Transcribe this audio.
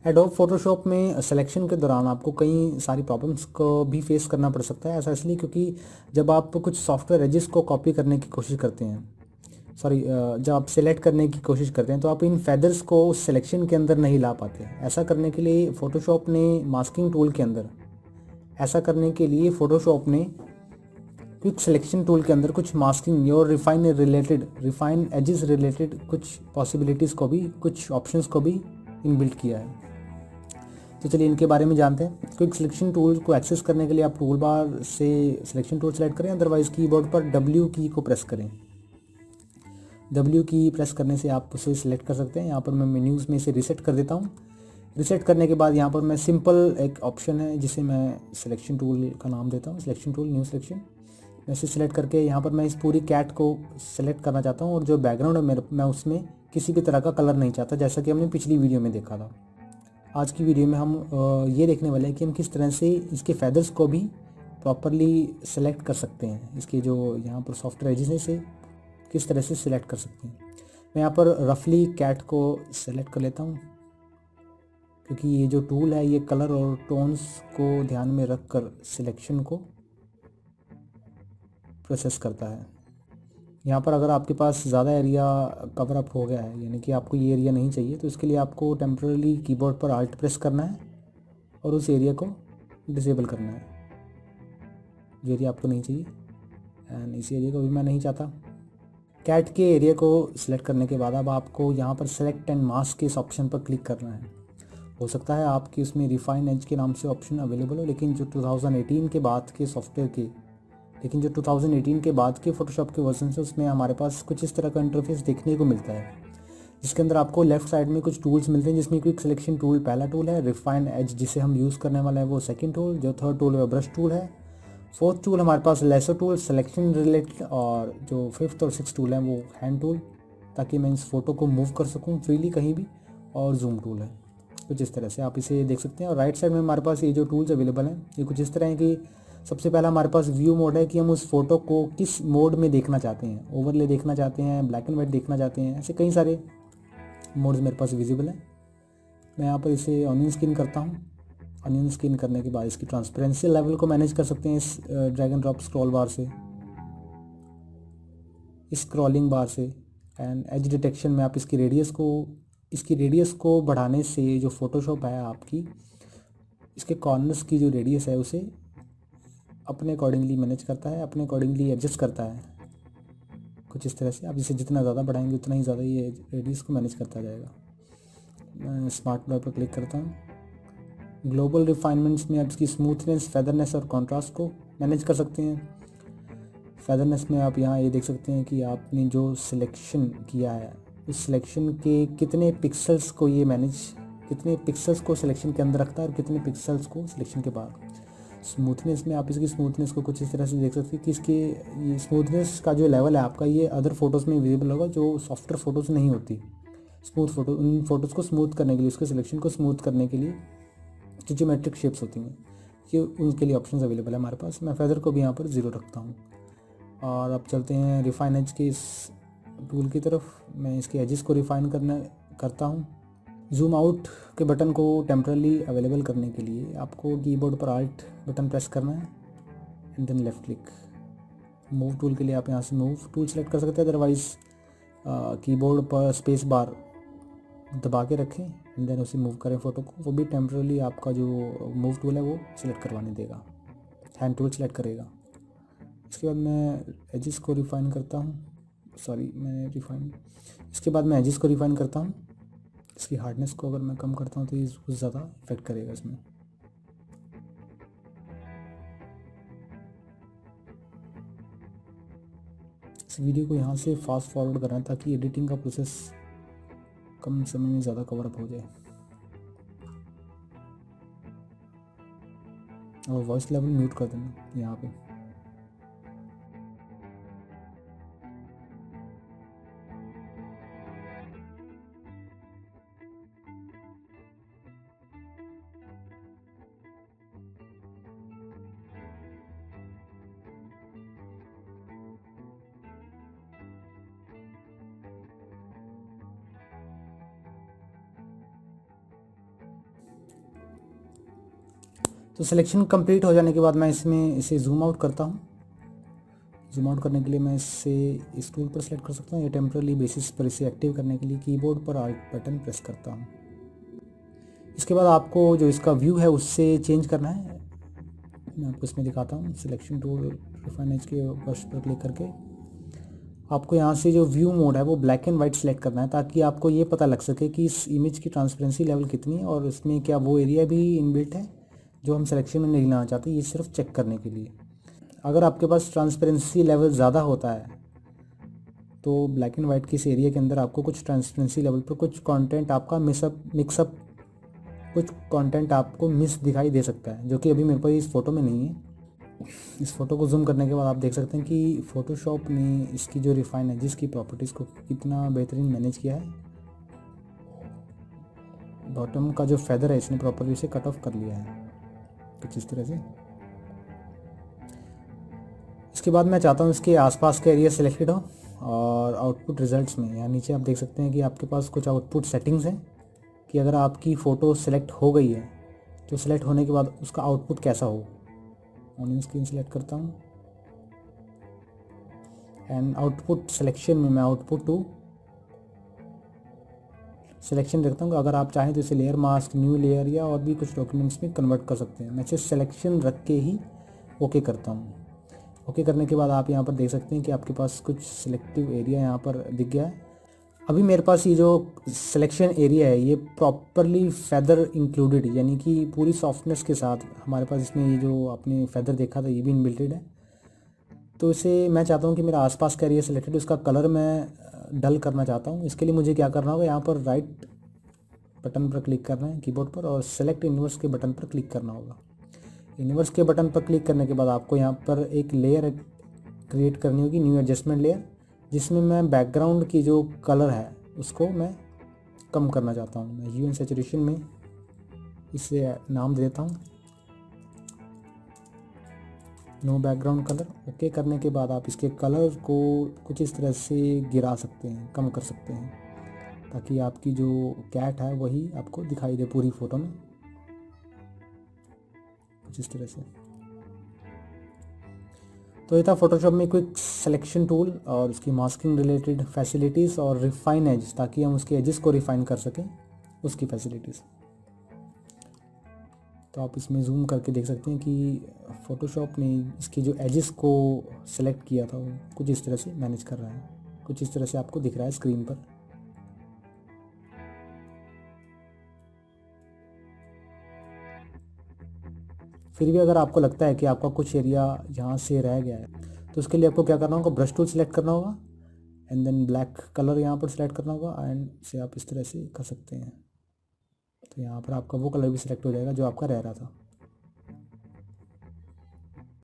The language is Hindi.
एडोब फोटोशॉप में सिलेक्शन के दौरान आपको कई सारी प्रॉब्लम्स को भी फेस करना पड़ सकता है। ऐसा इसलिए क्योंकि जब आप कुछ सॉफ्टवेयर एजेस को कॉपी करने की कोशिश करते हैं, जब आप सेलेक्ट करने की कोशिश करते हैं तो आप इन फेदर्स को उस सिलेक्शन के अंदर नहीं ला पाते। ऐसा करने के लिए फ़ोटोशॉप ने मास्किंग टूल के अंदर ऐसा करने के लिए फ़ोटोशॉप ने क्विक सिलेक्शन टूल के अंदर कुछ मास्किंग और रिफाइन एजेस रिलेटेड कुछ पॉसिबिलिटीज़ को भी, कुछ ऑप्शंस को भी इनबिल्ट किया है। तो चलिए इनके बारे में जानते हैं। क्विक सिलेक्शन टूल को एक्सेस करने के लिए आप टूल बार से सिलेक्शन टूल सेलेक्ट करें, अदरवाइज़ कीबोर्ड पर W की को प्रेस करें। W की प्रेस करने से आप उसे सिलेक्ट कर सकते हैं। यहाँ पर मैं मेन्यूज़ में इसे रीसेट कर देता हूँ। रीसेट करने के बाद यहाँ पर मैं सिंपल एक ऑप्शन है जिसे मैं सिलेक्शन टूल का नाम देता हूँ, सिलेक्शन टूल, न्यू सिलेक्शन। मैं इसे सिलेक्ट करके यहाँ पर मैं इस पूरी कैट को सिलेक्ट करना चाहता हूँ और जो बैकग्राउंड है मैं उसमें किसी भी तरह का कलर नहीं चाहता, जैसा कि हमने पिछली वीडियो में देखा था। आज की वीडियो में हम ये देखने वाले हैं कि हम किस तरह से इसके फेदर्स को भी प्रॉपरली सेलेक्ट कर सकते हैं। इसके जो यहाँ पर सॉफ्टवेयर एजेस हैं इसे किस तरह से सिलेक्ट कर सकते हैं। मैं यहाँ पर रफली कैट को सेलेक्ट कर लेता हूँ, क्योंकि ये जो टूल है ये कलर और टोन्स को ध्यान में रख कर सिलेक्शन को प्रोसेस करता है। यहाँ पर अगर आपके पास ज़्यादा एरिया कवर अप हो गया है, यानी कि आपको ये एरिया नहीं चाहिए, तो इसके लिए आपको टेम्पररी कीबोर्ड पर आल्ट प्रेस करना है और उस एरिया को डिसेबल करना है, जो एरिया आपको नहीं चाहिए। एंड इस एरिया को भी मैं नहीं चाहता। कैट के एरिया को सिलेक्ट करने के बाद अब आपको यहाँ पर सेलेक्ट एंड मास्क के इस ऑप्शन पर क्लिक करना है। हो सकता है आपकी उसमें रिफाइन एज के नाम से ऑप्शन अवेलेबल हो, लेकिन जो 2018 के बाद के सॉफ्टवेयर के लेकिन जो 2018 के बाद के फोटोशॉप के वर्जन है उसमें हमारे पास कुछ इस तरह का इंटरफेस देखने को मिलता है, जिसके अंदर आपको लेफ्ट साइड में कुछ टूल्स मिलते हैं, जिसमें क्विक सिलेक्शन टूल पहला टूल है, रिफाइन एज जिसे हम यूज़ करने वाला है वो सेकंड टूल, जो थर्ड टूल है वो ब्रश टूल है, फोर्थ टूल हमारे पास लेसर टूल सिलेक्शन रिलेटेड, और जो फिफ्थ और सिक्स टूल है वो हैंड टूल, ताकि मैं इस फोटो को मूव कर सकूँ फ्रीली कहीं भी, और जूम टूल है। कुछ इस तरह से आप इसे देख सकते हैं। और राइट साइड में हमारे पास ये जो टूल्स अवेलेबल हैं ये कुछ इस तरह है कि सबसे पहला हमारे पास व्यू मोड है कि हम उस फोटो को किस मोड में देखना चाहते हैं, ओवरले देखना चाहते हैं, ब्लैक एंड वाइट देखना चाहते हैं, ऐसे कई सारे मोड्स मेरे पास विजिबल हैं। मैं यहाँ पर इसे ऑनियन स्किन करता हूँ। ऑनियन स्किन करने के बाद इसकी ट्रांसपेरेंसी लेवल को मैनेज कर सकते हैं इस ड्रैग एंड ड्रॉप स्क्रॉल बार से, इस स्क्रॉलिंग बार से। एंड एज डिटेक्शन में आप इसकी रेडियस को बढ़ाने से जो फोटोशॉप है आपकी, इसके कॉर्नर्स की जो रेडियस है उसे अपने अकॉर्डिंगली मैनेज करता है, अपने अकॉर्डिंगली एडजस्ट करता है। कुछ इस तरह से आप इसे जितना ज़्यादा बढ़ाएंगे उतना ही ज़्यादा ये रेडियस को मैनेज करता जाएगा। मैं स्मार्ट ब्लर पर क्लिक करता हूँ। ग्लोबल रिफाइनमेंट्स में आप इसकी स्मूथनेस, फेदरनेस और कॉन्ट्रास्ट को मैनेज कर सकते हैं। फेदरनेस में आप यहाँ ये देख सकते हैं कि आपने जो सिलेक्शन किया है उस सिलेक्शन के कितने पिक्सल्स को सिलेक्शन के अंदर रखता है और कितने पिक्सल्स को सिलेक्शन के बाद। स्मूथनेस में आप इसकी स्मूथनेस को कुछ इस तरह से देख सकते हैं कि इसके ये स्मूथनेस का जो लेवल है आपका ये अदर फोटोज़ में विजिबल होगा, जो सॉफ्टवेयर फ़ोटोज़ नहीं होती। स्मूथ फोटो, उन फोटोज़ को स्मूथ करने के लिए, उसके सिलेक्शन को स्मूथ करने के लिए जो ज्योमेट्रिक शेप्स होती हैं ये उनके लिए ऑप्शंस अवेलेबल है हमारे पास। मैं फेदर को भी यहाँ पर 0 रखता हूँ। और अब चलते हैं रिफाइन एज के इस टूल की तरफ। मैं इसके एजेस को रिफाइन करता हूँ। जूम आउट के बटन को टेम्परली अवेलेबल करने के लिए आपको कीबोर्ड पर आल्ट बटन प्रेस करना है and then left click. Move tool के लिए आप यहाँ से मूव टूल सेलेक्ट कर सकते हैं, अदरवाइज़ कीबोर्ड पर स्पेस बार दबा के रखें एंड देन उसे मूव करें फ़ोटो को, वो भी टेम्परली आपका जो मूव टूल है वो सिलेक्ट करवाने देगा, हैंड टूल सेलेक्ट करेगा। इसके बाद मैं एजेस को रिफाइन करता हूँ। इसके बाद मैं एजेस को रिफाइन करता हूँ। इसकी हार्डनेस को अगर मैं कम करता हूँ तो ये कुछ ज़्यादा इफेक्ट करेगा इसमें। इस वीडियो को यहाँ से फास्ट फॉरवर्ड करना है ताकि एडिटिंग का प्रोसेस कम समय में ज़्यादा कवर अप हो जाए। और वॉइस लेवल म्यूट कर देना यहाँ पे। तो सिलेक्शन कंप्लीट हो जाने के बाद मैं इसमें इसे जूम आउट करता हूँ। जूम आउट करने के लिए मैं इससे इस टूल पर सेलेक्ट कर सकता हूँ या टेम्पररी बेसिस पर इसे एक्टिव करने के लिए कीबोर्ड पर आल्ट बटन प्रेस करता हूँ। इसके बाद आपको जो इसका व्यू है उससे चेंज करना है। मैं आपको इसमें दिखाता हूँ। सिलेक्शन टूल रिफाइन एज के ब्रश पर क्लिक करके आपको यहाँ से जो व्यू मोड है वो ब्लैक एंड वाइट सेलेक्ट करना है, ताकि आपको ये पता लग सके कि इस इमेज की ट्रांसपेरेंसी लेवल कितनी है और इसमें क्या वो एरिया भी इनबिल्ट है जो हम सिलेक्शन में नहीं लाना चाहते। ये सिर्फ चेक करने के लिए। अगर आपके पास ट्रांसपेरेंसी लेवल ज़्यादा होता है तो ब्लैक एंड वाइट की इस एरिया के अंदर आपको कुछ ट्रांसपेरेंसी लेवल पर कुछ कंटेंट आपका मिक्सअप कुछ कंटेंट आपको मिस दिखाई दे सकता है, जो कि अभी मेरे पास इस फोटो में नहीं है। इस फोटो को जूम करने के बाद आप देख सकते हैं कि फोटोशॉप ने इसकी जो रिफाइन एजेस की प्रॉपर्टीज़ को कितना बेहतरीन मैनेज किया है। बॉटम का जो फेदर है इसने प्रॉपरली इसे कट ऑफ कर लिया है कुछ इस तरह से। इसके बाद मैं चाहता हूँ इसके आसपास का एरिया सिलेक्टेड हो और आउटपुट रिजल्ट्स में यहाँ नीचे आप देख सकते हैं कि आपके पास कुछ आउटपुट सेटिंग्स हैं कि अगर आपकी फ़ोटो सेलेक्ट हो गई है तो सेलेक्ट होने के बाद उसका आउटपुट कैसा हो। ऑन स्क्रीन सेलेक्ट करता हूँ एंड आउटपुट सिलेक्शन में मैं आउटपुट टू सिलेक्शन रखता हूँ। अगर आप चाहें तो इसे लेयर मास्क, न्यू लेयर या और भी कुछ डॉक्यूमेंट्स में कन्वर्ट कर सकते हैं। मैं इसे सिलेक्शन रख के ही ओके करता हूँ। ओके करने के बाद आप यहाँ पर देख सकते हैं कि आपके पास कुछ सिलेक्टिव एरिया यहाँ पर दिख गया है। अभी मेरे पास ये जो सिलेक्शन एरिया है ये प्रॉपरली फेदर इंक्लूडेड, यानी कि पूरी सॉफ्टनेस के साथ हमारे पास इसमें ये जो आपने फेदर देखा था ये भी इनबिल्टेड है। तो इसे मैं चाहता हूँ कि मेरा आसपास का एरिया सिलेक्टेड, उसका कलर मैं डल करना चाहता हूँ। इसके लिए मुझे क्या करना होगा, यहाँ पर राइट बटन पर क्लिक करना है कीबोर्ड पर और सेलेक्ट इन्वर्स के बटन पर क्लिक करना होगा। इन्वर्स के बटन पर क्लिक करने के बाद आपको यहाँ पर एक लेयर क्रिएट करनी होगी, न्यू एडजस्टमेंट लेयर, जिसमें मैं बैकग्राउंड की जो कलर है उसको मैं कम करना चाहता हूँ। मैं ह्यू एंड सैचुरेशन में इसे नाम दे देता हूँ नो बैकग्राउंड कलर। ओके करने के बाद आप इसके कलर को कुछ इस तरह से गिरा सकते हैं, कम कर सकते हैं, ताकि आपकी जो कैट है वही आपको दिखाई दे पूरी फ़ोटो में कुछ इस तरह से। तो ये था फोटोशॉप में क्विक सिलेक्शन टूल और उसकी मास्किंग रिलेटेड फैसिलिटीज़ और रिफाइन एज, ताकि हम उसके एजेस को रिफाइन कर सकें, उसकी फैसिलिटीज़। तो आप इसमें जूम करके देख सकते हैं कि फ़ोटोशॉप ने इसके जो एजेस को सिलेक्ट किया था वो कुछ इस तरह से मैनेज कर रहा है, कुछ इस तरह से आपको दिख रहा है स्क्रीन पर। फिर भी अगर आपको लगता है कि आपका कुछ एरिया यहाँ से रह गया है तो उसके लिए आपको क्या करना होगा, ब्रश टूल सेलेक्ट करना होगा एंड देन ब्लैक कलर यहाँ पर सिलेक्ट करना होगा एंड इसे आप इस तरह से कर सकते हैं। तो यहाँ पर आपका वो कलर भी सिलेक्ट हो जाएगा जो आपका रह रहा था।